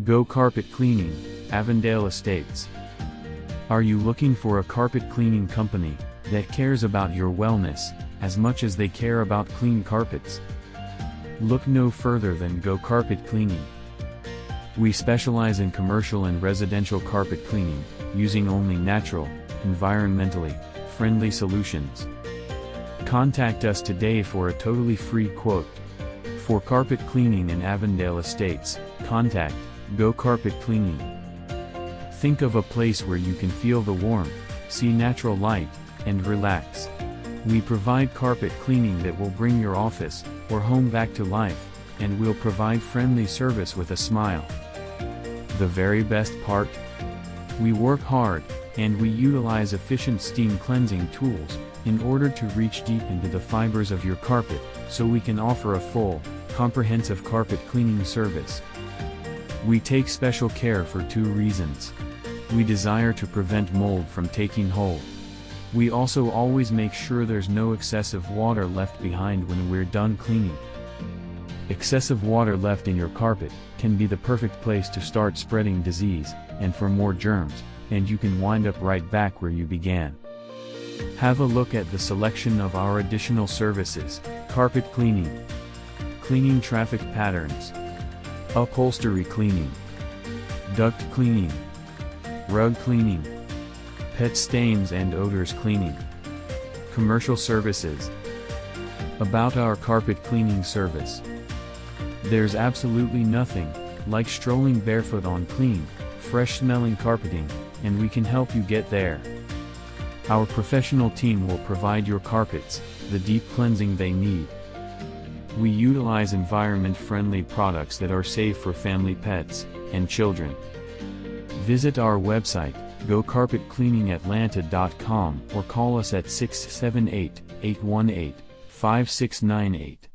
Go Carpet Cleaning, Avondale Estates. Are you looking for a carpet cleaning company that cares about your wellness as much as they care about clean carpets? Look no further than Go Carpet Cleaning. We specialize in commercial and residential carpet cleaning, using only natural, environmentally friendly solutions. Contact us today for a totally free quote. For carpet cleaning in Avondale Estates, contact Go Carpet Cleaning. Think of a place where you can feel the warmth, see natural light, and relax. We provide carpet cleaning that will bring your office or home back to life, and we'll provide friendly service with a smile. The very best part? We work hard, and we utilize efficient steam cleansing tools in order to reach deep into the fibers of your carpet, so we can offer a full, comprehensive carpet cleaning service. We take special care for two reasons. We desire to prevent mold from taking hold. We also always make sure there's no excessive water left behind when we're done cleaning. Excessive water left in your carpet can be the perfect place to start spreading disease, and for more germs, and you can wind up right back where you began. Have a look at the selection of our additional services: carpet cleaning, cleaning traffic patterns, upholstery cleaning, duct cleaning, rug cleaning, pet stains and odors cleaning, commercial services. About our carpet cleaning service: there's absolutely nothing like strolling barefoot on clean, fresh-smelling carpeting, and we can help you get there. Our professional team will provide your carpets the deep cleansing they need. We utilize environment-friendly products that are safe for family pets and children. Visit our website, gocarpetcleaningatlanta.com, or call us at 678-818-5698.